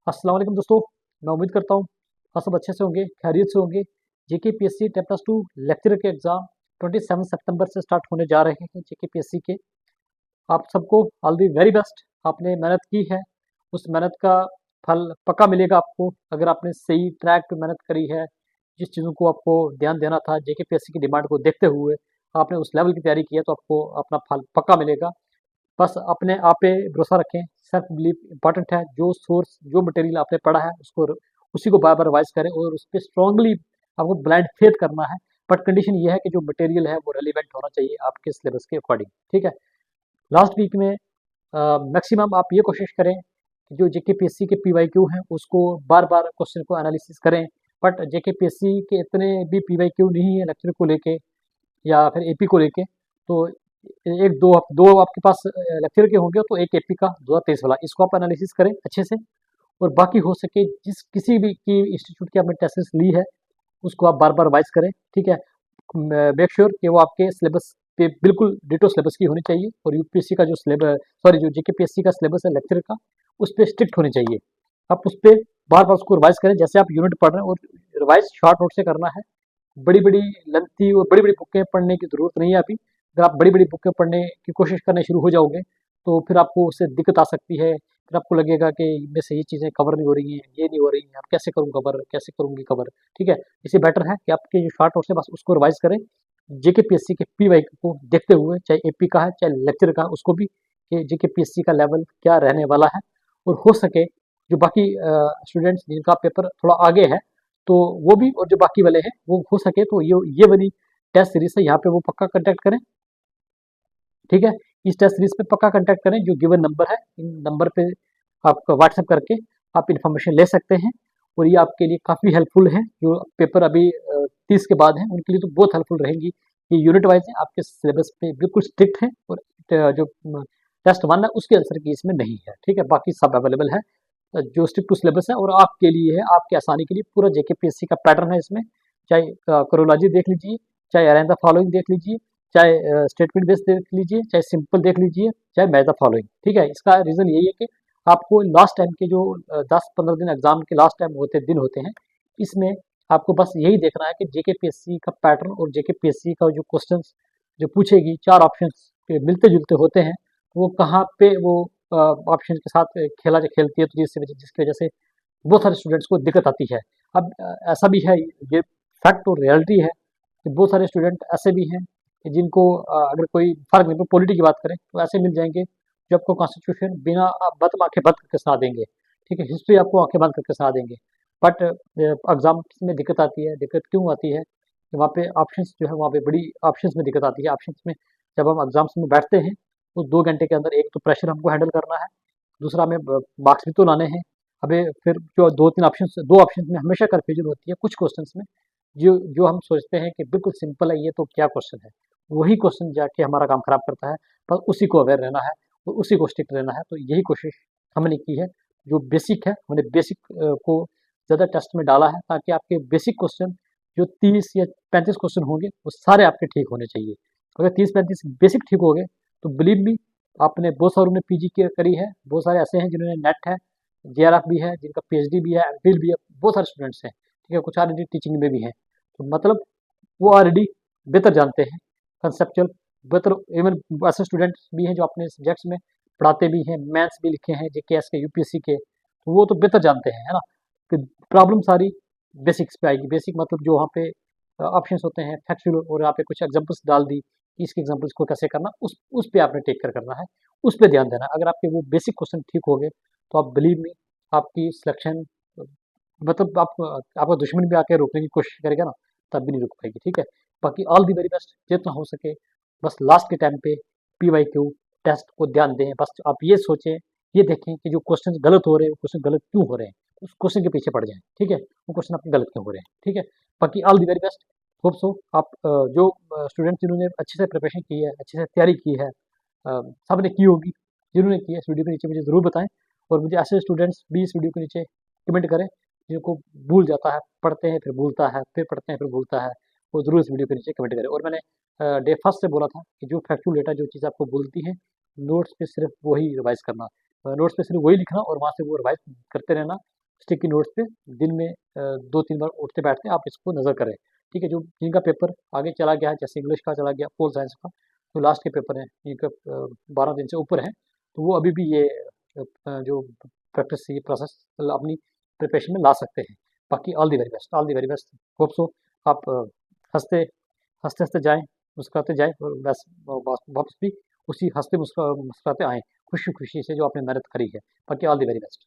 अस्सलाम वालेकुम दोस्तों। मैं उम्मीद करता हूँ आप सब अच्छे से होंगे, खैरियत से होंगे। जेके पीएससी 10+2 लेक्चरर के एग्ज़ाम 27 सितंबर से स्टार्ट होने जा रहे हैं जेके पीएससी के। आप सबको ऑल दी वेरी बेस्ट। आपने मेहनत की है, उस मेहनत का फल पक्का मिलेगा आपको अगर आपने सही ट्रैक पे मेहनत करी है। जिस चीज़ों को आपको ध्यान देना था जेके पीएससी की डिमांड को देखते हुए आपने उस लेवल की तैयारी की है तो आपको अपना फल पक्का मिलेगा। बस अपने आप पे भरोसा रखें, सेल्फ बिलीफ इंपॉर्टेंट है। जो सोर्स जो मटेरियल आपने पढ़ा है उसी को बार बार रिवाइज करें और उस पर स्ट्रांगली आपको ब्लाइंड फेथ करना है। बट कंडीशन ये है कि जो मटेरियल है वो रेलिवेंट होना चाहिए आपके सिलेबस के अकॉर्डिंग। ठीक है। लास्ट वीक में मैक्सिमम आप ये कोशिश करें कि जो जेके पीएससी के पीवाईक्यू हैं उसको बार बार क्वेश्चन को एनालिसिस करें। बट जेके पीएससी के इतने भी पीवाईक्यू नहीं है लेक्चर को लेके या फिर एपी को लेके। तो एक दो दो आपके पास लेक्चर के होंगे तो एक एपी का 2023 वाला इसको आप एनालिसिस करें अच्छे से। और बाकी हो सके जिस किसी भी की इंस्टीट्यूट की आपने टेस्ट ली है उसको आप बार बार रिवाइज करें। ठीक है। मेक श्योर कि वो आपके सिलेबस पे बिल्कुल डिटो सिलेबस की होनी चाहिए और यूपीएससी का जो सिलेबस जो जेकेपीएससी का सिलेबस है लेक्चर का उस पर स्ट्रिक्ट होनी चाहिए। आप उस पर बार बार उसको रिवाइज करें जैसे आप यूनिट पढ़ रहे हैं और रिवाइज शॉर्ट नोट से करना है। बड़ी बड़ी लेंथी और बड़ी बड़ी बुकें पढ़ने की जरूरत नहीं है अभी। अगर आप बड़ी बड़ी बुकें पढ़ने की कोशिश करने शुरू हो जाओगे तो फिर आपको उससे दिक्कत आ सकती है। फिर आपको लगेगा कि इनमें से ये चीज़ें कवर नहीं हो रही हैं, ये नहीं हो रही हैं, आप कैसे करूँ कवर, कैसे करूँगी कवर। ठीक है। इससे बेटर है कि आपके जो शॉर्ट नोट्स है बस उसको रिवाइज करें जेके पीएससी के पी वाई को देखते हुए, चाहे एपी का है चाहे लेक्चर का उसको भी, कि जेके पीएससी का लेवल क्या रहने वाला है। और हो सके जो बाकी स्टूडेंट्स जिनका पेपर थोड़ा आगे है तो वो भी, और जो बाकी वाले हैं वो हो सके तो ये वाली टेस्ट सीरीज है यहाँ पे वो पक्का कांटेक्ट करें। ठीक है। इस टेस्ट सीरीज पे पक्का कांटेक्ट करें। जो गिवन नंबर है इन नंबर पे आप व्हाट्सएप करके आप इन्फॉर्मेशन ले सकते हैं और ये आपके लिए काफ़ी हेल्पफुल है। जो पेपर अभी 30 के बाद हैं उनके लिए तो बहुत हेल्पफुल रहेंगी। ये यूनिट वाइज है, आपके सिलेबस पे बिल्कुल स्ट्रिक्ट है और जो टेस्ट वन है उसके आंसर की इसमें नहीं है। ठीक है। बाकी सब अवेलेबल है। जो स्ट्रिक्ट टू सिलेबस है और आपके लिए है, आपके आसानी के लिए पूरा जेके पीएससी का पैटर्न है इसमें। चाहे कोरोलॉजी देख लीजिए, चाहे अरेंज द फॉलोइंग देख लीजिए, चाहे स्टेटमेंट बेस्ड देख लीजिए, चाहे सिंपल देख लीजिए, चाहे मैच द फॉलोइंग। ठीक है। इसका रीजन यही है कि आपको लास्ट टाइम के जो 10-15 दिन एग्जाम के लास्ट टाइम दिन होते हैं इसमें आपको बस यही देखना है कि जेके पीएससी का पैटर्न और जेके पीएससी का जो क्वेश्चंस जो पूछेगी 4 ऑप्शंस मिलते जुलते होते हैं वो कहाँ पे वो ऑप्शन के साथ खेलती है, तो जिसकी वजह से बहुत सारे स्टूडेंट्स को दिक्कत आती है। अब ऐसा भी है, ये फैक्ट और रियलिटी है कि बहुत सारे स्टूडेंट ऐसे भी हैं कि जिनको अगर कोई फर्क नहीं, पॉलिटी की बात करें तो ऐसे मिल जाएंगे जो आपको कॉन्स्टिट्यूशन बिना बत आंखें बंद करके सुना देंगे। ठीक है। हिस्ट्री आपको आंखें बंद करके सुना देंगे। बट एग्जाम में दिक्कत आती है। दिक्कत क्यों आती है कि वहाँ पे ऑप्शंस जो है वहाँ पे बड़ी ऑप्शंस में दिक्कत आती है। ऑप्शंस में जब हम एग्जाम्स में बैठते हैं तो 2 घंटे के अंदर एक तो प्रेशर हमको हैंडल करना है, दूसरा हमें मार्क्स भी तो लाने हैं। हमें फिर जो 2-3 दो ऑप्शन में हमेशा कन्फ्यूजन होती है कुछ क्वेश्चंस में। जो जो हम सोचते हैं कि बिल्कुल सिंपल है ये तो क्या क्वेश्चन है, वही क्वेश्चन जाके हमारा काम खराब करता है। पर उसी को अवेयर रहना है और उसी को स्टिक रहना है। तो यही कोशिश हमने की है। जो बेसिक है हमने बेसिक को ज़्यादा टेस्ट में डाला है ताकि आपके बेसिक क्वेश्चन जो 30 या 35 क्वेश्चन होंगे वो सारे आपके ठीक होने चाहिए। अगर 30-35 बेसिक ठीक हो गए तो बिलीव मी, आपने बहुत सारों ने पीजी की करी है, बहुत सारे ऐसे हैं जिन्होंने नेट है, जेआरएफ भी है, जिनका पीएचडी भी है, एमफिल भी है, बहुत सारे स्टूडेंट्स हैं। ठीक है। कुछ ऑलरेडी टीचिंग में भी हैं। तो मतलब वो ऑलरेडी बेहतर जानते हैं कंसेप्चुअल, बेहतर। इवन ऐसे स्टूडेंट्स भी हैं जो अपने सब्जेक्ट्स में पढ़ाते भी हैं, मैथ्स भी लिखे हैं जेकेएस के यूपीएससी के, तो वो तो बेहतर जानते हैं, है ना। कि प्रॉब्लम सारी बेसिक्स पे आएगी। बेसिक मतलब जो वहाँ पे ऑप्शंस होते हैं फैक्चुअल और यहाँ पे कुछ एग्जांपल्स डाल दी कि इसके एग्जांपल्स को कैसे करना, उस पे आपने टेक कर करना है, उस पे ध्यान देना है। अगर आपके वो बेसिक क्वेश्चन ठीक हो गए तो आप बिलीव मी आपकी सिलेक्शन, मतलब आप आपका दुश्मन भी आके रोकने की कोशिश करेगा ना तब भी नहीं रुक पाएगी। ठीक है। बाकी ऑल दी वेरी बेस्ट। जितना हो सके बस लास्ट के टाइम पे पीवाईक्यू टेस्ट को ध्यान दें। बस आप ये सोचें, ये देखें कि जो क्वेश्चन गलत हो रहे हैं वो क्वेश्चन गलत क्यों हो रहे हैं, उस क्वेश्चन के पीछे पड़ जाएं। ठीक है। वो क्वेश्चन आपके गलत क्यों हो रहे हैं। ठीक है। बाकी all the very best. Hope so आप जो स्टूडेंट्स जिन्होंने अच्छे से प्रिपरेशन की है, अच्छे से तैयारी की है, सब ने की होगी। जिन्होंने की है इस वीडियो के नीचे मुझे ज़रूर बताएं। और मुझे ऐसे स्टूडेंट्स भी इस वीडियो के नीचे कमेंट करें जिनको भूल जाता है, पढ़ते हैं फिर भूलता है, फिर पढ़ते हैं फिर भूलता है, वो ज़रूर इस वीडियो के नीचे कमेंट करें। और मैंने डे फर्स्ट से बोला था कि जो फैक्चुअल डेटा जो चीज़ आपको भूलती है नोट्स पे सिर्फ वही रिवाइज करना, नोट्स पे सिर्फ वही लिखना और वहाँ से वो रिवाइज करते रहना। स्टिकी नोट्स पे दिन में 2-3 बार उठते बैठते आप इसको नज़र करें, ठीक है। जो जिनका पेपर आगे चला गया है, जैसे इंग्लिश का चला गया, पोल साइंस का, जो लास्ट के पेपर हैं, इनका 12 दिन से ऊपर है, तो वो अभी भी ये जो प्रैक्टिस, ये प्रोसेस मतलब अपनी प्रिपरेशन में ला सकते हैं। बाकी all the very best, all the very best. Hope so आप हँसते हँसते हँसते जाएँ, मुस्कुराते जाएँ, और बस वापस भी उसी हँसते मुस्कुराते आएँ, खुशी खुशी से जो आपने मेहनत करी है। बाकी ऑल द वेरी बेस्ट।